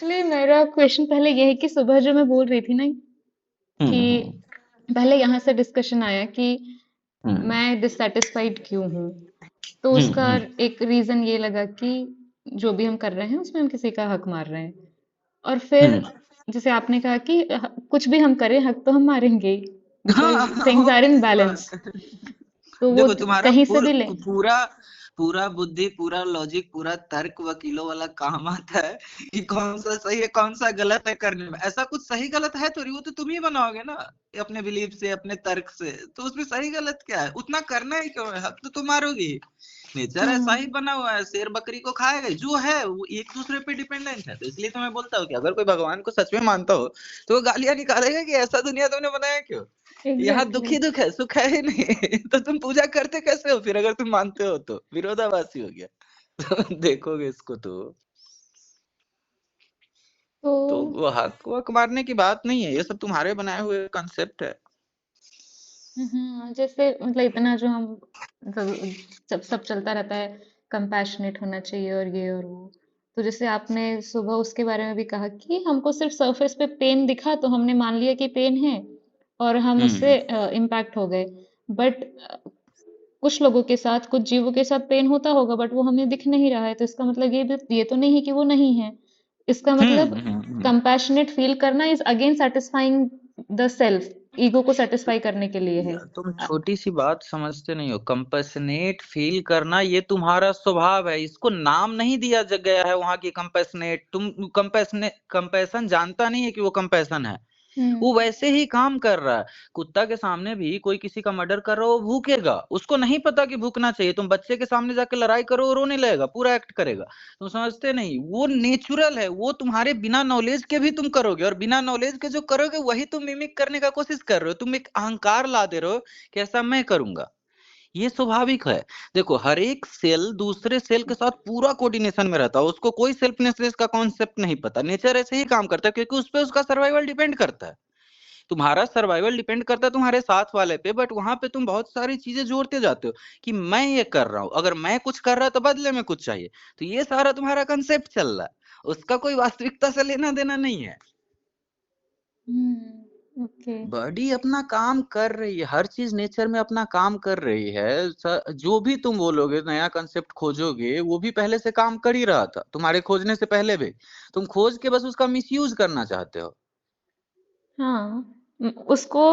Actually मेरा question पहले ये है कि सुबह जो मैं बोल रही थी ना कि हम्म पहले यहाँ से डिस्कशन आया कि हम्म मैं डिससेटिस्फाइड क्यों हूँ। तो हम्म उसका हम्म एक रीजन ये लगा कि जो भी हम कर रहे हैं उसमें हम किसी का हक मार रहे हैं। और फिर हम्म। जैसे आपने कहा कि कुछ भी हम करें हक तो हम मारेंगे ही, हाँ because things are in obvious balance. बात। तो वो देखो तुम्हारा कहीं से भी ले। पूरा पूरा बुद्धि, पूरा लॉजिक, पूरा तर्क वकीलों वाला काम आता है कि कौन सा सही है कौन सा गलत है करने में। ऐसा कुछ सही गलत है थोड़ी, वो तो तुम ही बनाओगे ना अपने बिलीफ से, अपने तर्क से। तो उसमें सही गलत क्या है? उतना करना ही क्यों है? हक तो तुम मारोगे ही। नेचर ऐसा ही हम्म। बना हुआ है, शेर बकरी को खाएगा जो है, वो एक दूसरे पे डिपेंडेंट है। तो इसलिए तो मैं बोलता हूँ कि अगर कोई भगवान को सच में मानता हो तो वो गालियां निकालेगा कि ऐसा दुनिया तुमने बनाया क्यों? यहाँ दुख एग्जैक्टली। ही दुख है, सुख है ही नहीं। तो तुम पूजा करते कैसे हो फिर? अगर तुम मानते हो तो विरोधाभासी हो गया। तो देखोगे इसको तो तो वो हक वक मारने की बात नहीं है, ये सब तुम्हारे बनाए हुए कंसेप्ट है। जैसे मतलब इतना जो हम सब सब चलता रहता है, कंपैशनेट होना चाहिए और ये और वो। तो जैसे आपने सुबह उसके बारे में भी कहा कि हमको सिर्फ सरफेस पे पेन दिखा तो हमने मान लिया कि पेन है और हम हम्म उससे इम्पैक्ट हो गए। बट कुछ लोगों के साथ, कुछ जीवों के साथ पेन होता होगा बट वो हमें दिख नहीं रहा है, तो इसका मतलब ये तो नहीं है कि वो नहीं है। इसका मतलब हम्म। कंपैशनेट फील करना is again satisfying the self, ego को सेटिस्फाई करने के लिए है। यार तुम छोटी सी बात समझते नहीं हो। कंपैशनेट फील करना ये तुम्हारा स्वभाव है, इसको नाम नहीं दिया गया है वहां की कंपैशनेट। तुम कंपैशन जानता नहीं है कि वो कंपैशन है। वो हम्म। वैसे ही काम कर रहा है। कुत्ता के सामने भी कोई किसी का मर्डर कर रहा हो वो भूकेगा, उसको नहीं पता कि भूकना चाहिए। तुम बच्चे के सामने जाके लड़ाई करो वो रोने लगेगा, पूरा एक्ट करेगा। तुम समझते नहीं, वो नेचुरल है। वो तुम्हारे बिना नॉलेज के भी तुम करोगे, और बिना नॉलेज के जो करोगे वही तुम मिमिक करने का कोशिश कर रहे हो। तुम एक अहंकार ला दे रहे हो कि ऐसा मैं करूंगा। ये स्वाभाविक है। देखो हर एक सेल दूसरे सेल के साथ पूरा कोऑर्डिनेशन में रहता है, उसको कोई सेल्फनेस का कॉन्सेप्ट नहीं पता। नेचर ऐसे ही काम करता है क्योंकि उस पर उसका सर्वाइवल डिपेंड करता है। तुम्हारा सर्वाइवल डिपेंड करता है तुम्हारे साथ वाले पे, बट वहां पे तुम बहुत सारी चीजें जोड़ते जाते हो कि मैं ये कर रहा हूं, अगर मैं कुछ कर रहा तो बदले में कुछ चाहिए। तो ये सारा तुम्हारा कंसेप्ट चल रहा है, उसका कोई वास्तविकता से लेना देना नहीं है। ओके। बॉडी अपना काम कर रही है, हर चीज नेचर में अपना काम कर रही है। जो भी तुम बोलोगे नया कंसेप्ट खोजोगे, वो भी पहले से काम कर ही रहा था तुम्हारे खोजने से पहले भी। तुम खोज के बस उसका मिसयूज करना चाहते हो। हाँ। उसको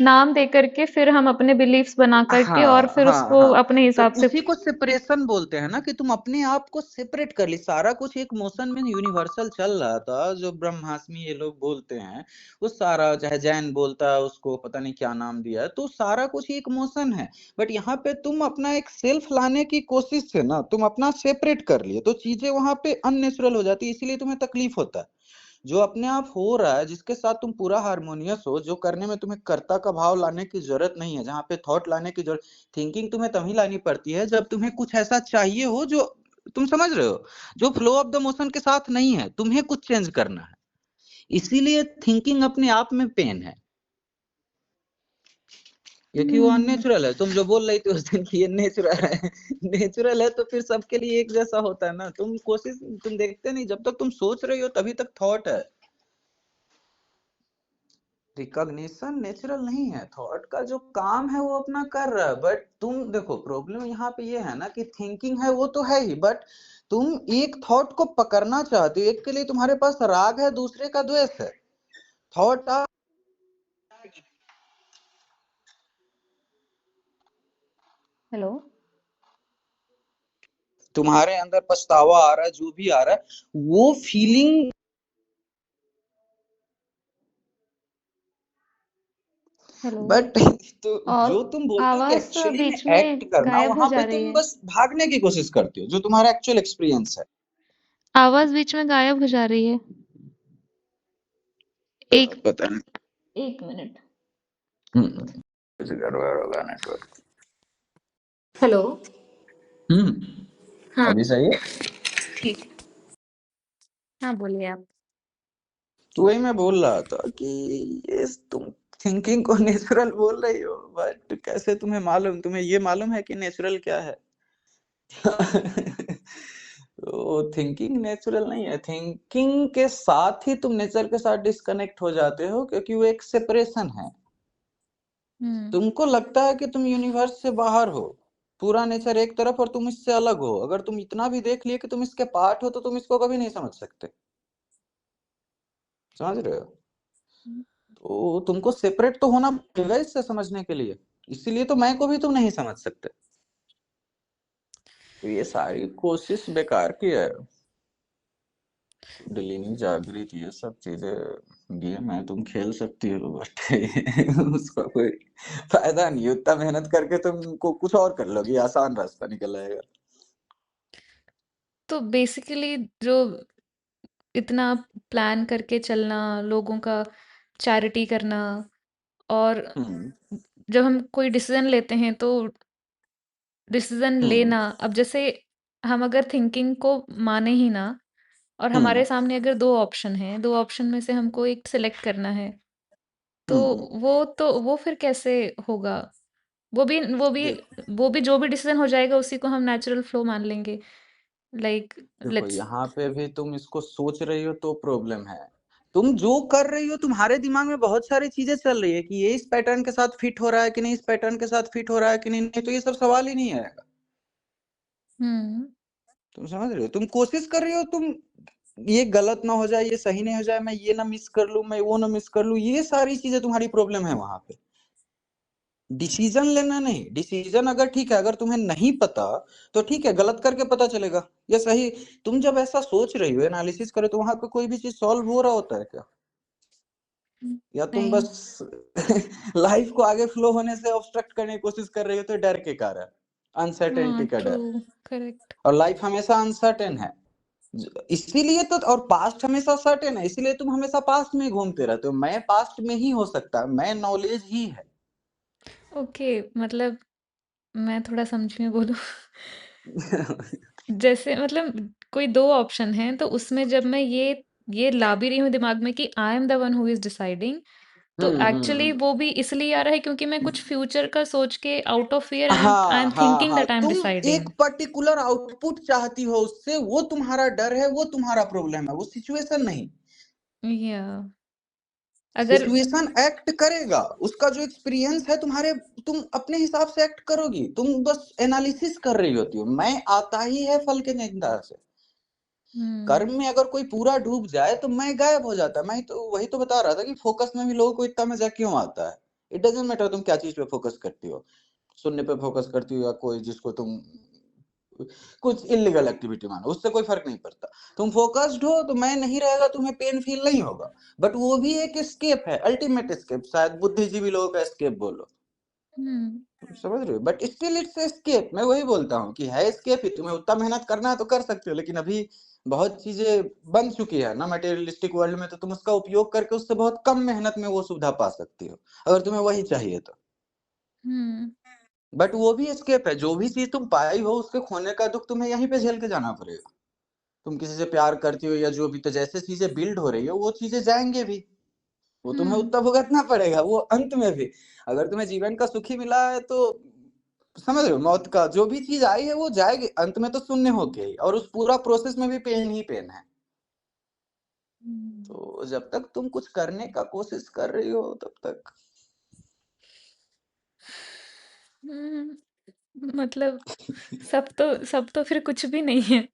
नाम दे करके फिर हम अपने बिलीफ्स बना करके और हाँ फिर हाँ उसको हाँ। अपने तो हिसाब से। उसी को सेपरेशन बोलते हैं ना, कि तुम अपने आप को सेपरेट कर ली। सारा कुछ एक मोशन में यूनिवर्सल चल रहा था, जो ब्रह्मास्मि ये लोग बोलते हैं। वो सारा, चाहे जैन बोलता है उसको, पता नहीं क्या नाम दिया है, तो सारा कुछ एक मोशन है। बट यहाँ पे तुम अपना एक सेल्फ लाने की कोशिश से ना, तुम अपना सेपरेट कर लिए, तो चीजें वहां पे अननेचुरल हो जाती है, इसीलिए तुम्हें तकलीफ होता है। जो अपने आप हो रहा है, जिसके साथ तुम पूरा हारमोनियस हो, जो करने में तुम्हें कर्ता का भाव लाने की जरूरत नहीं है, जहाँ पे थॉट लाने की जरूरत। थिंकिंग तुम्हें तभी लानी पड़ती है जब तुम्हें कुछ ऐसा चाहिए हो जो, तुम समझ रहे हो, जो फ्लो ऑफ द मोशन के साथ नहीं है, तुम्हें कुछ चेंज करना है। इसीलिए थिंकिंग अपने आप में पेन है, क्योंकि वो हम्म। अननेचुरल है। तुम जो बोल रही थी उस दिन की ये नेचुरल है। नेचुरल है तो फिर सबके लिए एक जैसा होता है ना। तुम देखते नहीं, जब तक तुम सोच रही हो तभी तक थॉट है। रिकॉग्निशन नेचुरल नहीं है। थॉट का जो काम है वो अपना कर रहा है, बट तुम देखो प्रॉब्लम यहाँ पे ये है ना कि थिंकिंग है वो तो है ही, बट तुम एक थॉट को पकड़ना चाहते हो। एक के लिए तुम्हारे पास राग है, दूसरे का द्वेष है। थॉट आ हेलो। तुम्हारे अंदर पछतावा आ रहा है, जो भी आ रहा है वो फीलिंग। हेलो। बट तो और जो तुम बोलते हो कि आवाज एक्चुअली में बीच में एक्ट करना, गायब हो वहां जा पे रही तुम है। बस भागने की कोशिश करते हो, जो तुम्हारा एक्चुअल एक्सपीरियंस है। आवाज बीच में गायब हो जा रही है। एक पता नहीं। एक मिनट। कुछ गड़बड़ होगा नेटवर्क। हेलो। हाँ। अभी सही है। ठीक है। हाँ, बोलिए आप। तो वही मैं बोल रहा था कि ये तुम थिंकिंग को नेचुरल बोल रही हो, बट कैसे तुम्हें मालूम, तुम्हें ये मालूम है कि नेचुरल क्या है? तो थिंकिंग नेचुरल नहीं है, थिंकिंग के साथ ही तुम नेचर के साथ डिस्कनेक्ट हो जाते हो, क्योंकि वो एक सेपरेशन है। तुमको लगता है कि तुम यूनिवर्स से बाहर हो, पूरा नेचर एक तरफ और तुम इससे अलग हो। अगर तुम इतना भी देख लिए कि तुम इसके पार्ट हो, तो तुम इसको कभी नहीं समझ सकते। समझ रहे हो? तो तुमको सेपरेट तो होना पड़ेगा इससे समझने के लिए। इसीलिए तो मैं को भी तुम नहीं समझ सकते। तो ये सारी कोशिश बेकार की है। कुंडलिनी जागृत ये सब चीजें गेम है, तुम खेल सकती हो, बट उसका कोई फायदा नहीं है। उतना मेहनत करके तुमको कुछ और कर लोगी, आसान रास्ता निकल आएगा। तो बेसिकली जो इतना प्लान करके चलना, लोगों का चैरिटी करना, और हम्म। जब हम कोई डिसीजन लेते हैं तो डिसीजन हम्म। लेना, अब जैसे हम अगर थिंकिंग को माने ही ना, और हमारे हम्म। सामने अगर दो ऑप्शन हैं, दो ऑप्शन में से हमको एक सिलेक्ट करना है, तो हम्म। वो फिर कैसे होगा? वो भी वो भी देखो, वो भी जो भी डिसीजन हो जाएगा उसी को हम नेचुरल फ्लो मान लेंगे, लाइक देखो लेट्स। यहाँ पे भी तुम इसको सोच रही हो तो प्रॉब्लम है। तुम जो कर रही हो, तुम्हारे दिमाग में बहुत सारी चीजें चल रही है कि ये इस पैटर्न के साथ फिट हो रहा है कि नहीं, इस पैटर्न के साथ फिट हो रहा है कि नहीं, नहीं तो ये सब सवाल ही नहीं आएगा। हम्म। तुम समझ रहे हो? तुम कोशिश कर रही हो, तुम ये गलत ना हो जाए, ये सही नहीं हो जाए, मैं ये ना मिस कर लूं, मैं वो ना मिस कर लूं, ये सारी चीजें तुम्हारी प्रॉब्लम है वहां पे। डिसीजन लेना नहीं। डिसीजन अगर ठीक है, अगर तुम्हें नहीं पता तो ठीक है, गलत करके पता चलेगा या सही। तुम जब ऐसा सोच रही हो, एनालिसिस करे, तो वहां पे कोई भी चीज सॉल्व हो रहा होता है क्या? या तुम नहीं। बस लाइफ को आगे फ्लो होने से ऑब्स्ट्रक्ट करने की कोशिश कर रही हो, तो डर के कारण, हाँ, अनसर्टेनिटी का ट्रू। डर। करेक्ट। और लाइफ हमेशा अनसर्टेन है, इसीलिए तो। और पास्ट हमेशा सर्टेन है, इसीलिए तुम हमेशा पास्ट में ही घूमते रहते हो। मैं पास्ट में ही हो सकता है, मैं नॉलेज ही है। ओके, मतलब मैं थोड़ा समझी में बोलूँ। जैसे मतलब कोई दो ऑप्शन हैं, तो उसमें जब मैं ये ला भी रही हूँ दिमाग में कि I am the one who is deciding, तो एक्चुअली हम्म। वो भी इसलिए आ रहा है क्योंकि मैं कुछ फ्यूचर का सोच के out of fear I am हाँ हाँ थिंकिंग हाँ, दैट आई एम तुम डिसाइडिंग। एक पर्टिकुलर आउटपुट चाहती हो उससे, वो तुम्हारा डर है, वो तुम्हारा प्रॉब्लम है, वो सिचुएशन नहीं। या अगर। सिचुएशन एक्ट करेगा, उसका जो एक्सपीरियंस है तुम्हारे, तुम अपने हिसाब से एक्ट करोगी। तुम बस एनालिसिस कर रही होती हो, मैं आता ही है फल के निंदा से। हम्म। कर्म में अगर कोई पूरा डूब जाए तो मैं गायब हो जाता है। मैं तो वही तो बता रहा था कि फोकस में भी लोगों को इतना मजा क्यों आता है। इट डजेंट मैटर तुम क्या चीज पे फोकस करती हो, सुनने पे फोकस करती हो या कोई जिसको तुम कुछ इलीगल एक्टिविटी मानो, उससे कोई फर्क नहीं पड़ता। तुम फोकस्ड हो तो मैं नहीं रहेगा, तुम्हें पेन फील नहीं होगा। बट वो भी एक एस्केप है, अल्टीमेट एस्केप, शायद बुद्धिजीवी लोगों का एस्केप बोलो। हम्म। समझ रहे हो? But still it's escape. मैं वही बोलता हूँ कि है एस्केप ही। तुम्हें उतना मेहनत करना है तो कर सकते हो, लेकिन अभी बहुत चीजें बन चुकी है ना मटेरियलिस्टिक वर्ल्ड में, तो तुम उसका उपयोग करके उससे बहुत कम मेहनत में वो सुविधा पा सकती हो, अगर तुम्हें वही चाहिए तो। हम्म। बट वो भी एस्केप है। जो भी चीज तुम पाई हो, उसके खोने का दुख तुम्हें यहीं पे झेल के जाना पड़ेगा। तुम किसी से प्यार करती हो या जो भी, तो जैसे चीजें बिल्ड हो रही है, वो चीजें जाएंगे भी, वो तुम्हें हम्म। उतना भुगतना पड़ेगा वो अंत में भी। अगर तुम्हें जीवन का सुख ही मिला है तो समझ रहे हो, मौत का जो भी चीज आई है वो जाएगी अंत में, तो शून्य होके ही। और उस पूरा प्रोसेस में भी पेन ही पेन है। हम्म। तो जब तक तुम कुछ करने का कोशिश कर रही हो, तब तक हम्म, मतलब सब तो फिर कुछ भी नहीं है।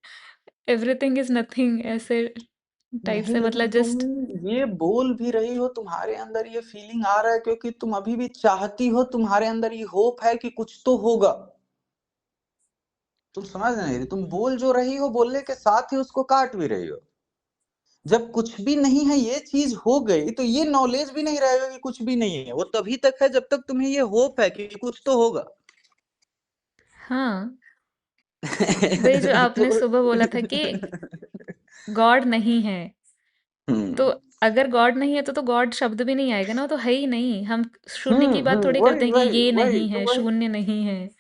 एवरीथिंग इज नथिंग ऐसे टाइप नहीं, से, लेकिन मतलब तुम जस्ट। ये बोल भी रही हो, तुम्हारे अंदर ये फीलिंग आ रहा है क्योंकि तुम अभी भी चाहती हो, तुम्हारे अंदर ये होप है कि कुछ तो होगा। तुम समझ नहीं रही, तुम बोल जो रही हो, बोलने के साथ ही उसको काट भी रही हो। जब कुछ भी नहीं है, ये चीज हो गई, तो ये नॉलेज भी नहीं रहेगा कि कुछ भी नहीं है। वो तभी तक है जब तक तुम्हें ये होप है कि कुछ तो होगा। हाँ, वही जो आपने तो सुबह बोला था कि गॉड नहीं है, तो अगर गॉड नहीं है तो गॉड शब्द भी नहीं आएगा ना, वो तो है ही नहीं। हम शून्य की बात थोड़ी वही करते हैं कि वही ये वही नहीं तो है, वही शून्य नहीं है।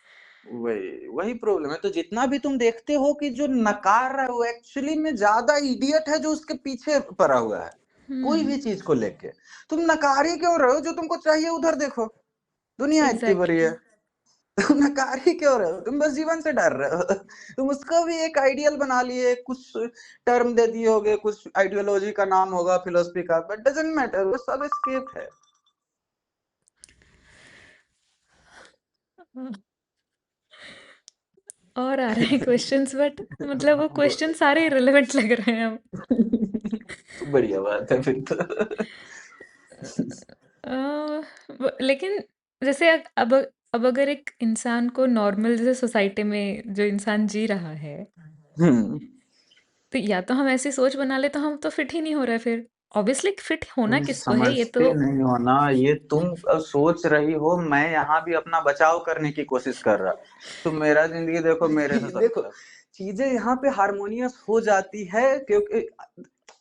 वही वही प्रॉब्लम है। तो जितना भी तुम देखते हो कि जो नकार रहा है, वो एक्चुअली में ज्यादा इडियट है जो उसके पीछे पड़ा हुआ है। कोई हम्म। भी चीज को लेके तुम नकार ही क्यों रहे हो? जो तुमको चाहिए उधर देखो, दुनिया इतनी बड़ी एग्जैक्टली। है। तुम नकार ही क्यों रहे हो? तुम बस जीवन से डर रहे हो। तुम उसको भी एक आइडियल बना लिए, कुछ टर्म दे दिए होगे, कुछ आइडियोलॉजी का नाम होगा, फिलोसफी का, बट डजंट मैटर, वो सब एस्केप है। और आ रहे हैं क्वेश्चंस, बट मतलब वो क्वेश्चन बोलो। सारे रिलेवेंट लग रहे हैं बढ़िया बात है फिर तो। लेकिन जैसे अब अगर एक इंसान को नॉर्मल जैसे सोसाइटी में जो इंसान जी रहा है, हम्म। तो या तो हम ऐसी सोच बना ले तो हम तो फिट ही नहीं हो रहे फिर। ऑब्वियसली फिट होना तुम किसको है ये तो। समझते नहीं हो ना, ये तुम सोच रही हो, मैं यहाँ भी अपना बचाव करने की कोशिश कर रहा। तुम मेरा जिंदगी देखो, मेरे से देखो, चीजें यहाँ पे हारमोनियस हो जाती है, क्योंकि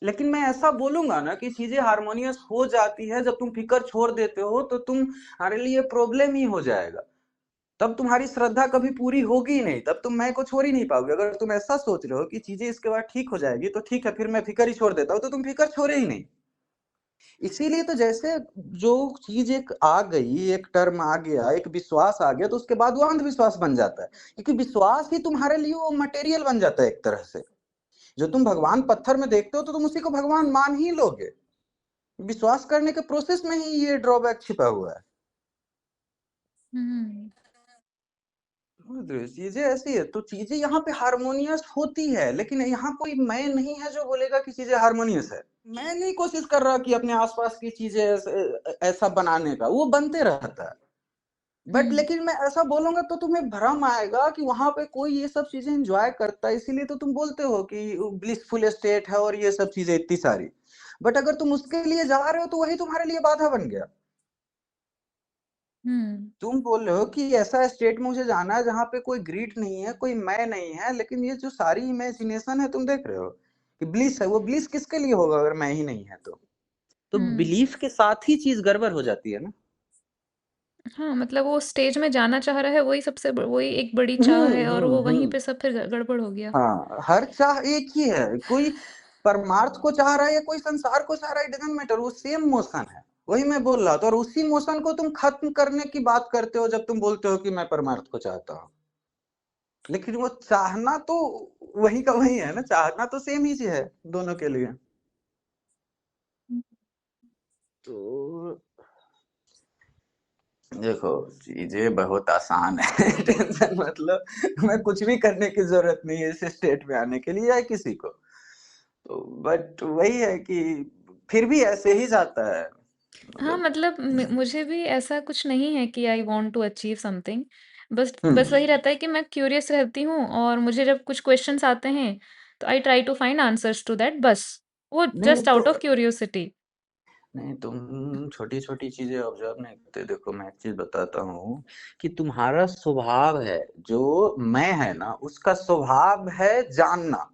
लेकिन मैं ऐसा बोलूंगा ना कि चीजें हारमोनियस हो जाती है जब तुम फिक्र छोड़ देते हो, तो तुम्हारे लिए प्रॉब्लम ही हो जाएगा। तब तुम्हारी श्रद्धा कभी पूरी होगी ही नहीं, तब तुम मैं को छोड़ ही नहीं पाओगे। अगर तुम ऐसा सोच रहे हो कि चीजें इसके बाद ठीक हो जाएगी, तो ठीक है, फिर मैं फिक्र ही छोड़ देता हूँ, तो तुम फिक्र छोड़े ही नहीं। इसीलिए तो जैसे जो चीज एक आ गई, एक टर्म आ गया, एक विश्वास आ गया, तो उसके बाद वो अंधविश्वास बन जाता है, क्योंकि विश्वास ही तुम्हारे लिए वो मटेरियल बन जाता है एक तरह से। जो तुम भगवान पत्थर में देखते हो, तो तुम उसी को भगवान मान ही लोगे। विश्वास करने के प्रोसेस में ही ये ड्रॉबैक छिपा हुआ है। हम्म। चीजें ऐसी है, तो चीजें यहाँ पे हारमोनियस होती है, लेकिन यहाँ कोई मैं नहीं है जो बोलेगा कि चीजें हारमोनियस है। मैं नहीं कोशिश कर रहा कि अपने आसपास की चीजें ऐसा बनाने का, वो बनते रहता है। बट लेकिन मैं ऐसा बोलूंगा तो तुम्हें भ्रम आएगा कि वहां पे कोई ये सब चीजें एंजॉय करता है, इसीलिए तो तुम बोलते हो कि ब्लिसफुल स्टेट है और ये सब चीजें इतनी सारी। बट अगर तुम उसके लिए जा रहे हो, तो वही तुम्हारे लिए बाधा बन गया। तुम बोल रहे हो कि ऐसा स्टेट में मुझे जाना है जहां पे कोई ग्रीड नहीं है, कोई मैं नहीं है, लेकिन ये जो सारी इमेजिनेशन है, तुम देख रहे हो कि ब्लिस है, वो ब्लिस किसके लिए होगा अगर मैं ही नहीं है तो बिलीफ के साथ ही चीज गड़बड़ हो जाती है ना। हाँ, मतलब वो स्टेज में जाना चाह रहा है, वही वही एक बड़ी चाह है, और वो वहीं पे सब फिर गड़बड़ हो गया। हाँ, हर चाह एक ही है, कोई परमार्थ को चाह रहा है या कोई संसार को चाह रहा है, इट डजंट मैटर, वो सेम मोशन है। वही मैं बोल रहा था, और उसी मोशन को तुम खत्म करने की बात करते हो जब तुम बोलते हो कि मैं परमार्थ को चाहता हूँ। लेकिन वो चाहना तो वही का वही है ना, चाहना तो सेम ही है दोनों के लिए। तो देखो, चीजें बहुत आसान है। टेंशन मतलब मैं कुछ भी करने की जरूरत नहीं है इस स्टेट में आने के लिए या किसी को। तो बट वही है कि फिर भी ऐसे ही जाता है, हाँ, मतलब। मतलब मुझे भी ऐसा कुछ नहीं है कि I want to achieve something. बस हम्म। बस वही रहता है कि मैं क्यूरियस रहती हूँ, और मुझे जब कुछ क्वेश्चंस आते हैं तो I try to find answers to that, बस वो नहीं जस्ट तो आउट ऑफ क्यूरियोसिटी। नहीं, तुम छोटी छोटी चीजें ऑब्जर्व नहीं करते। देखो, मैं एक चीज बताता हूँ कि तुम्हारा स्वभाव है, जो मैं है ना, उसका स्वभाव है जानना।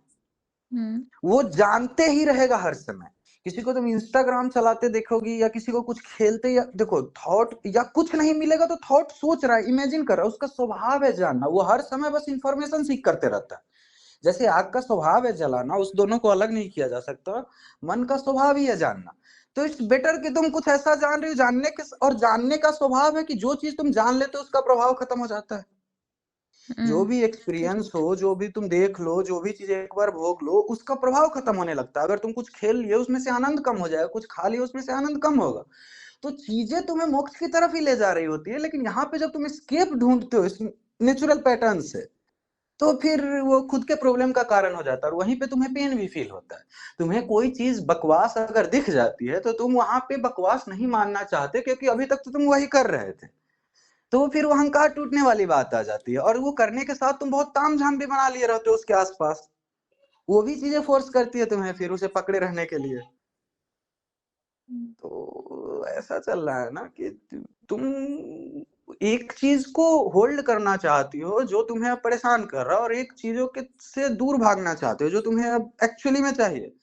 हम्म। वो जानते ही रहेगा हर समय। किसी को तुम इंस्टाग्राम चलाते देखोगी, या किसी को कुछ खेलते, या देखो थॉट, या कुछ नहीं मिलेगा तो थॉट सोच रहा है, इमेजिन कर रहा है, उसका स्वभाव है जानना। वो हर समय बस इंफॉर्मेशन सीख करते रहता है। जैसे आग का स्वभाव है जलाना, उस दोनों को अलग नहीं किया जा सकता। मन का स्वभाव ही है जानना। तो इट्स बेटर कि तुम कुछ ऐसा जान रहे हो, जानने के, और जानने का स्वभाव है कि जो चीज तुम जान लेते हो उसका प्रभाव खत्म हो जाता है। जो भी एक्सपीरियंस करेक्ट। हो, जो भी तुम देख लो, जो भी चीजें एक बार भोग लो, उसका प्रभाव खत्म होने लगता है। अगर तुम कुछ खेल लिए, उसमें से आनंद कम हो जाएगा, कुछ खा लिए, उसमें से आनंद कम होगा। तो चीजें तुम्हें मोक्ष की तरफ ही ले जा रही होती है, लेकिन यहाँ पे जब तुम एस्केप ढूंढते हो इस नेचुरल पैटर्न से, तो फिर वो खुद के प्रॉब्लम का कारण हो जाता है, और वहीं पे तुम्हें पेन भी फील होता है। तुम्हें कोई चीज बकवास अगर दिख जाती है, तो तुम वहां पे बकवास नहीं मानना चाहते, क्योंकि अभी तक तो तुम वही कर रहे थे। तो फिर वो अहंकार टूटने वाली बात आ जाती है, और वो करने के साथ तुम बहुत तामझाम भी बना लिए रहते हो उसके आसपास। वो भी चीजें फोर्स करती है तुम्हें फिर उसे पकड़े रहने के लिए। तो ऐसा चल रहा है ना कि तुम एक चीज को होल्ड करना चाहती हो जो तुम्हें अब परेशान कर रहा है, और एक चीजों के से दूर भागना चाहते हो जो तुम्हें अब एक्चुअली में चाहिए।